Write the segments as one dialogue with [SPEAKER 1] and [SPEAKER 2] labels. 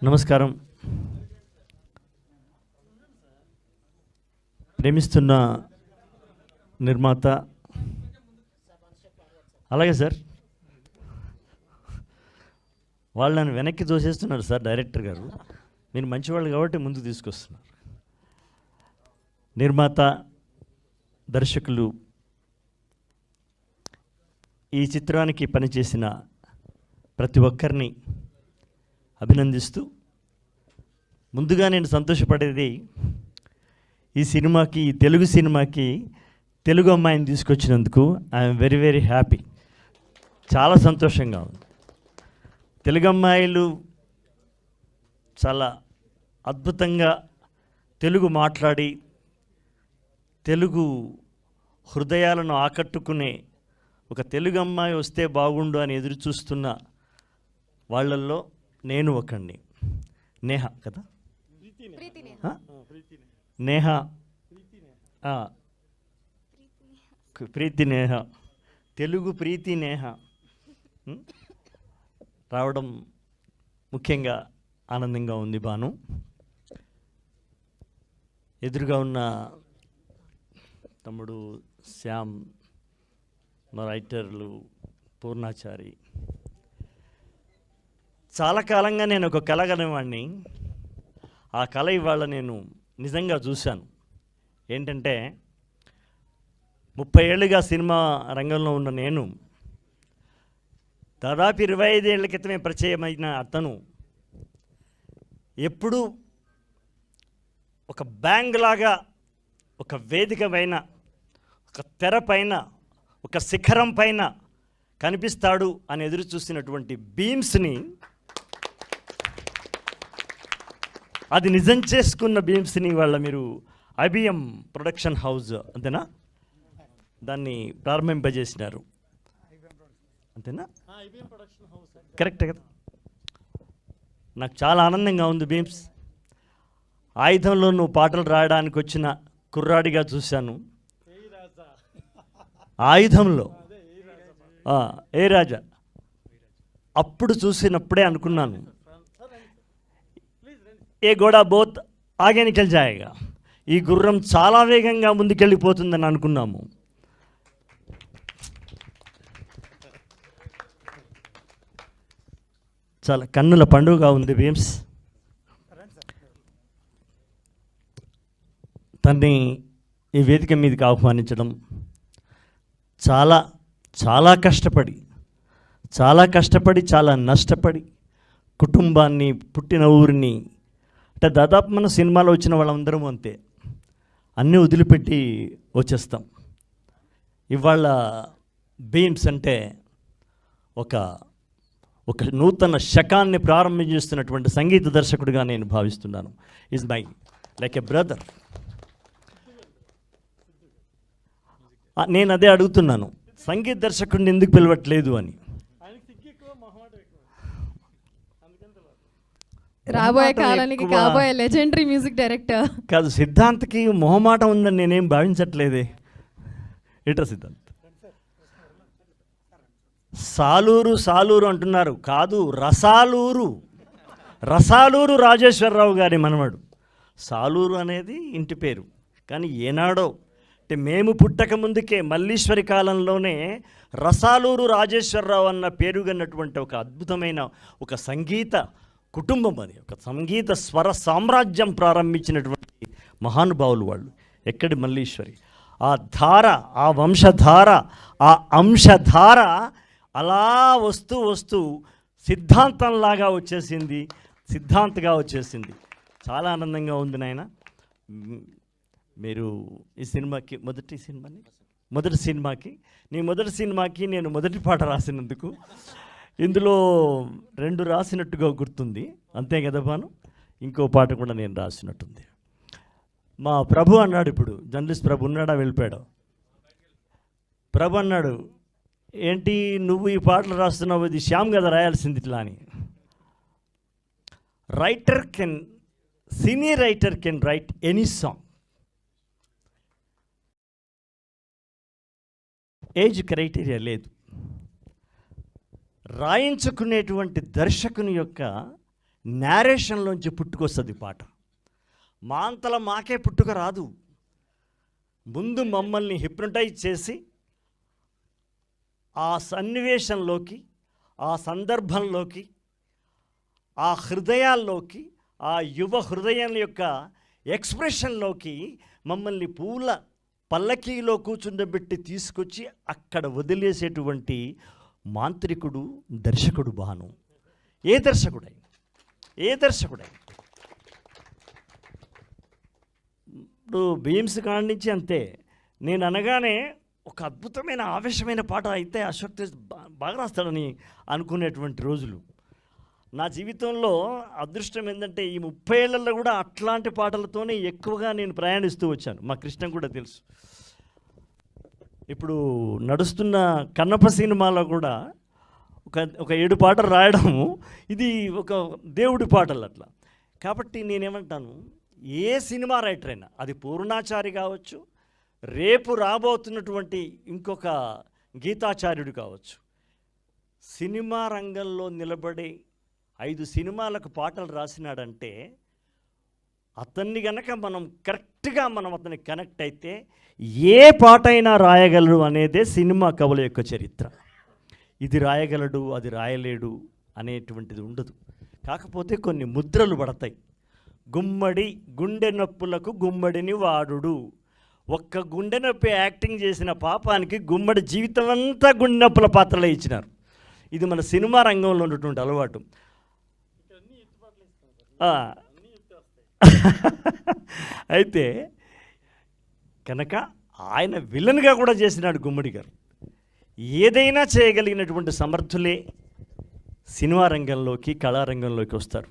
[SPEAKER 1] నమస్కారం. ప్రేమిస్తున్న నిర్మాత, అలాగే సార్, వాళ్ళు నన్ను వెనక్కి తోసేస్తున్నారు సార్. డైరెక్టర్ గారు, మీరు మంచివాళ్ళు కాబట్టి ముందుకు తీసుకొస్తున్నారు. నిర్మాత, దర్శకులు, ఈ చిత్రానికి పనిచేసిన ప్రతి ఒక్కరిని అభినందిస్తూ, ముందుగా నేను సంతోషపడేది ఈ సినిమాకి, ఈ తెలుగు సినిమాకి తెలుగు అమ్మాయిని తీసుకొచ్చినందుకు ఐఎమ్ వెరీ వెరీ హ్యాపీ. చాలా సంతోషంగా ఉంది. తెలుగు అమ్మాయిలు చాలా అద్భుతంగా తెలుగు మాట్లాడి తెలుగు హృదయాలను ఆకట్టుకునే ఒక తెలుగు అమ్మాయి వస్తే బాగుండు అని ఎదురు చూస్తున్న వాళ్ళల్లో నేను ఒకండి. నేహ కదా, నేహ, ప్రీతి నేహ, తెలుగు ప్రీతి నేహ రావడం ముఖ్యంగా ఆనందంగా ఉంది. బాను, ఎదురుగా ఉన్న తమ్ముడు శ్యామ్, మా రైటర్లు పూర్ణాచారి. చాలా కాలంగా నేను ఒక కళ కనేవాడిని. ఆ కళ ఇవాళ నేను నిజంగా చూశాను. ఏంటంటే 30 ఏళ్ళుగా సినిమా రంగంలో ఉన్న నేను, దాదాపు 25 ఏళ్ల క్రితమే పరిచయమైన అతను ఎప్పుడూ ఒక బ్యాంగ్ లాగా, ఒక వేదిక పైన, ఒక తెర పైన, ఒక శిఖరం పైన కనిపిస్తాడు అని ఎదురు చూసినటువంటి బీమ్స్ని, అది నిజం చేసుకున్న బీమ్స్ని వాళ్ళ మీరు ఐబిఎం ప్రొడక్షన్ హౌస్ అంతేనా, దాన్ని ప్రారంభింపజేసినారు అంతేనా? కరెక్ట్ కదా. నాకు చాలా ఆనందంగా ఉంది. బీమ్స్, ఆయుధంలో నువ్వు పాటలు రాయడానికి వచ్చిన కుర్రాడిగా చూశాను. ఆయుధంలో ఏ రాజా అప్పుడు చూసినప్పుడే అనుకున్నాను, ఏ గోడా బోత్ ఆగే నికల్ జాయేగా, ఈ గుర్రం చాలా వేగంగా ముందుకెళ్ళిపోతుందని అనుకున్నాము. చాలా కన్నుల పండుగగా ఉంది బీమ్స్. తన్ని ఈ వేదిక మీదకి ఆహ్వానించడం, చాలా చాలా కష్టపడి, చాలా నష్టపడి, కుటుంబాన్ని, పుట్టిన ఊరిని, అంటే దాదాపు మన సినిమాలో వచ్చిన వాళ్ళందరం అంతే, అన్నీ వదిలిపెట్టి వచ్చేస్తాం. ఇవాళ బీమ్స్ అంటే ఒక నూతన శకాన్ని ప్రారంభించేస్తున్నటువంటి సంగీత దర్శకుడిగా నేను భావిస్తున్నాను. Is my like a brother. నేను అదే అడుగుతున్నాను, సంగీత దర్శకుడిని ఎందుకు పిలవట్లేదు అని.
[SPEAKER 2] రాబోయే కాలానికి కాబోయే లెజెండరీ మ్యూజిక్ డైరెక్టర్
[SPEAKER 1] కాదు, సిద్ధాంత్కి మొహమాటం ఉందని నేనేం భావించట్లేదే. ఏట్రా సిద్ధాంత్, సాలూరు అంటున్నారు, కాదు రసాలూరు రాజేశ్వరరావు గారి మనవడు. సాలూరు అనేది ఇంటి పేరు, కానీ ఏనాడో, అంటే మేము పుట్టక ముందుకే మల్లీశ్వరి కాలంలోనే రసాలూరు రాజేశ్వరరావు అన్న పేరుగన్నటువంటి ఒక అద్భుతమైన ఒక సంగీత కుటుంబం, అది ఒక సంగీత స్వర సామ్రాజ్యం ప్రారంభించినటువంటి మహానుభావులు వాళ్ళు. ఎక్కడి మల్లీశ్వరి, ఆ ధార, ఆ వంశధార, ఆ అంశధార అలా వస్తూ సిద్ధాంతంలాగా వచ్చేసింది, సిద్ధాంతగా వచ్చేసింది. చాలా ఆనందంగా ఉంది నాయన. మీరు ఈ సినిమాకి మొదటి సినిమాకి నేను మొదటి పాట రాసినందుకు, ఇందులో 2 రాసినట్టుగా గుర్తుంది, అంతే కదా బాను? ఇంకో పాట కూడా నేను రాసినట్టుంది. మా ప్రభు అన్నాడు, ఇప్పుడు జర్నలిస్ట్ ప్రభు ఉన్నాడా, వెళ్ళిపోయాడు. ప్రభు అన్నాడు, ఏంటి నువ్వు ఈ పాటలు రాస్తున్నావు, ఇది శ్యామ్ కదా రాయాల్సింది ఇట్లా అని. Cine writer can write any song. Age criteria లేదు. రాయించుకునేటువంటి దర్శకుని యొక్క నేరేషన్లోంచి పుట్టుకొస్తుంది పాట. మా అంతలా మాకే పుట్టుక రాదు. ముందు మమ్మల్ని హిప్నటైజ్ చేసి ఆ సన్నివేశంలోకి, ఆ సందర్భంలోకి, ఆ హృదయాల్లోకి, ఆ యువ హృదయం యొక్క ఎక్స్ప్రెషన్లోకి మమ్మల్ని పూల పల్లకీలో కూర్చుండబెట్టి తీసుకొచ్చి అక్కడ వదిలేసేటువంటి మాంత్రికుడు దర్శకుడు భాను. ఏ దర్శకుడై ఇప్పుడు బీమ్స్ కాడి నుంచి అంతే. నేను అనగానే ఒక అద్భుతమైన ఆవేశమైన పాట అయితే అశోక్ తేజ్ బాగా రాస్తాడని అనుకునేటువంటి రోజులు నా జీవితంలో. అదృష్టం ఏంటంటే ఈ 30 ఏళ్లలో కూడా అట్లాంటి పాటలతోనే ఎక్కువగా నేను ప్రయాణిస్తూ వచ్చాను. మా కృష్ణ కూడా తెలుసు. ఇప్పుడు నడుస్తున్న కన్నప్ప సినిమాలో కూడా ఒక 7 పాటలు రాయడము, ఇది ఒక దేవుడి పాటలు అట్లా. కాబట్టి నేనేమంటాను, ఏ సినిమా రైటర్ అయినా, అది పూర్ణాచారి కావచ్చు, రేపు రాబోతున్నటువంటి ఇంకొక గీతాచార్యుడు కావచ్చు, సినిమా రంగంలో నిలబడి 5 సినిమాలకు పాటలు రాసినాడంటే అతన్ని గనక మనం కరెక్ట్గా అతనికి కనెక్ట్ అయితే ఏ పాట అయినా రాయగలడు అనేదే సినిమా కవుల యొక్క చరిత్ర. ఇది రాయగలడు, అది రాయలేడు అనేటువంటిది ఉండదు. కాకపోతే కొన్ని ముద్రలు పడతాయి. గుమ్మడి గుండె నొప్పులకు గుమ్మడిని వాడుడు. ఒక్క గుండె నొప్పి యాక్టింగ్ చేసిన పాపానికి గుమ్మడి జీవితం అంతా గుండె నొప్పుల పాత్రలే ఇచ్చినారు. ఇది మన సినిమా రంగంలో ఉన్నటువంటి అలవాటు. అయితే కనుక ఆయన విలన్గా కూడా చేసినాడు గుమ్మడి గారు. ఏదైనా చేయగలిగినటువంటి సమర్థులే సినిమా రంగంలోకి, కళారంగంలోకి వస్తారు.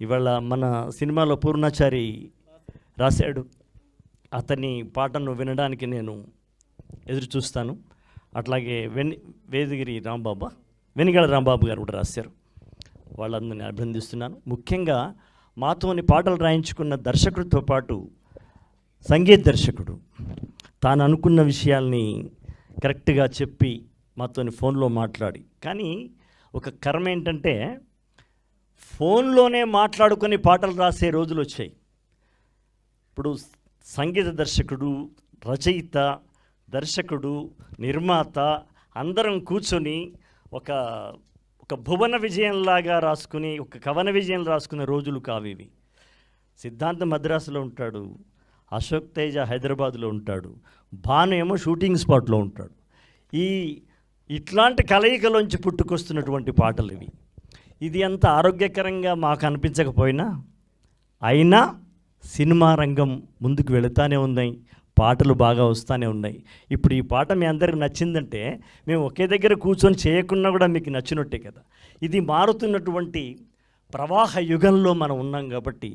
[SPEAKER 1] ఇవాళ మన సినిమాలో పూర్ణాచారి రాశాడు. అతని పాటను వినడానికి నేను ఎదురు చూస్తాను. అట్లాగే వెనిగళ రాంబాబు గారు కూడా రాశారు. వాళ్ళందరినీ అభినందిస్తున్నాను. ముఖ్యంగా మాతోని పాటలు రాయించుకున్న దర్శకుడితో పాటు సంగీత దర్శకుడు తాను అనుకున్న విషయాల్ని కరెక్ట్గా చెప్పి మాతోని ఫోన్లో మాట్లాడి, కానీ ఒక కర్మ ఏంటంటే ఫోన్లోనే మాట్లాడుకొని పాటలు రాసే రోజులు వచ్చాయి. ఇప్పుడు సంగీత దర్శకుడు, రచయిత, దర్శకుడు, నిర్మాత అందరం కూర్చొని ఒక భువన విజయంలాగా రాసుకుని, ఒక కవన విజయం రాసుకునే రోజులు కావివి. సిద్ధాంత మద్రాసులో ఉంటాడు, అశోక్ తేజ హైదరాబాద్లో ఉంటాడు, భాను ఏమో షూటింగ్ స్పాట్లో ఉంటాడు. ఇట్లాంటి కలయికలోంచి పుట్టుకొస్తున్నటువంటి పాటలు ఇవి. ఇది అంత ఆరోగ్యకరంగా మాకు అనిపించకపోయినా అయినా సినిమా రంగం ముందుకు వెళుతూనే ఉన్నాయి, పాటలు బాగా వస్తూనే ఉన్నాయి. ఇప్పుడు ఈ పాట మీ అందరికి నచ్చిందంటే మేము ఒకే దగ్గర కూర్చొని చేయకున్నా కూడా మీకు నచ్చినట్టే కదా. ఇది మారుతున్నటువంటి ప్రవాహ యుగంలో మనం ఉన్నాం కాబట్టి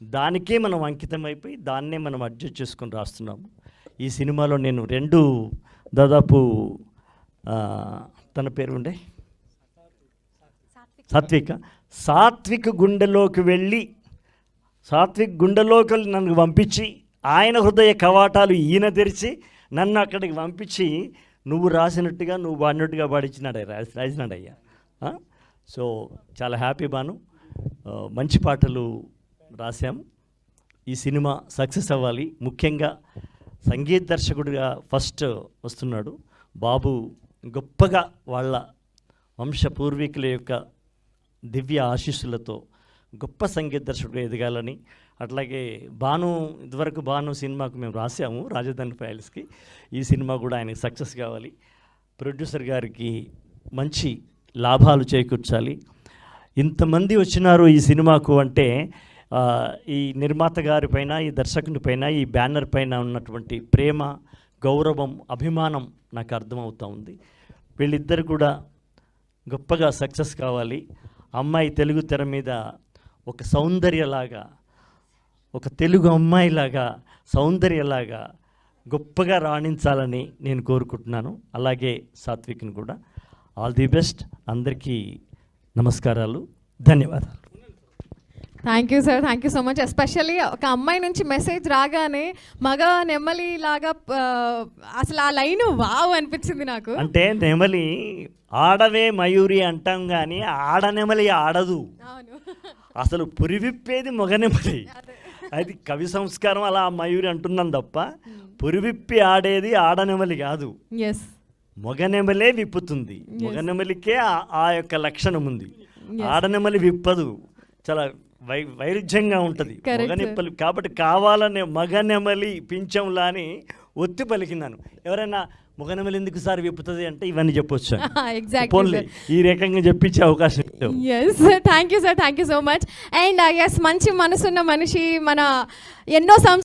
[SPEAKER 1] దానికే మనం అంకితమైపోయి దాన్నే మనం అడ్జస్ట్ చేసుకొని రాస్తున్నాము. ఈ సినిమాలో నేను 2 దాదాపు తన పేరు ఉండే సాత్విక్ గుండెలోకి వెళ్ళి, సాత్విక్ గుండెలోకి నన్ను పంపించి, ఆయన హృదయ కవాటాలు ఈయన తెరిచి నన్ను అక్కడికి పంపించి నువ్వు రాసినట్టుగా, నువ్వు వాడినట్టుగా రాసినాడయ్యా. సో చాలా హ్యాపీ భాను. మంచి పాటలు రాశాం. ఈ సినిమా సక్సెస్ అవ్వాలి. ముఖ్యంగా సంగీత దర్శకుడిగా ఫస్ట్ వస్తున్నాడు బాబు. గొప్పగా వాళ్ళ వంశ పూర్వీకుల యొక్క దివ్య ఆశీస్సులతో గొప్ప సంగీత దర్శకుడు ఎదగాలని, అట్లాగే భాను, ఇదివరకు భాను సినిమాకు మేము రాసాము రాజధాని ఫైల్స్కి. ఈ సినిమా కూడా ఆయనకి సక్సెస్ కావాలి. ప్రొడ్యూసర్ గారికి మంచి లాభాలు చేకూర్చాలి. ఇంతమంది వచ్చినారు ఈ సినిమాకు అంటే ఈ నిర్మాత గారి పైన, ఈ దర్శకుని పైన, ఈ బ్యానర్ పైన ఉన్నటువంటి ప్రేమ, గౌరవం, అభిమానం నాకు అర్థమవుతూ ఉంది. వీళ్ళిద్దరు కూడా గొప్పగా సక్సెస్ కావాలి. అమ్మాయి తెలుగు తెర మీద ఒక సౌందర్యలాగా, ఒక తెలుగు అమ్మాయిలాగా, సౌందర్యలాగా గొప్పగా రాణించాలని నేను కోరుకుంటున్నాను. అలాగే సాత్విక్ని కూడా. All the best. అందరికీ నమస్కారాలు, ధన్యవాదాలు.
[SPEAKER 2] Thank you sir, thank you so much. Especially ఒక అమ్మాయి నుంచి మెసేజ్ రాగానే మగ నెమలి లాగా అసలు ఆ లైన్ వావ్ అనిపించింది నాకు.
[SPEAKER 1] అంటే నెమలి ఆడవే మయూరి అంటాం కానీ ఆడనెమలి ఆడదు.
[SPEAKER 2] అవును,
[SPEAKER 1] అసలు పురివిప్పేది మొగనెమలి. అది కవి సంస్కారం అలా మయూరి అంటున్నాం తప్ప పురివిప్పి ఆడేది ఆడనెమలి కాదు,
[SPEAKER 2] ఎస్,
[SPEAKER 1] మొగనెమలే విప్పుతుంది. మొగనెమలికే ఆ యొక్క లక్షణం ఉంది. ఆడనెమలి విప్పదు, చాలా వైరుధ్యంగా ఉంటుంది మొగనెప్పలి. కాబట్టి కావాలనే మగనెమలి పింఛంలా అని ఒత్తి పలికినాను. ఎవరైనా మొగనెమలి ఎందుకు సార్ విప్పుతుంది అంటే ఇవన్నీ చెప్పొచ్చు.
[SPEAKER 2] ఎగ్జాక్ట్లీ,
[SPEAKER 1] ఈ రకంగా చెప్పించే అవకాశం.
[SPEAKER 2] Yes, thank you sir, thank you so much. And yes, మంచి మనసున్న మనిషి, మన ఎన్నో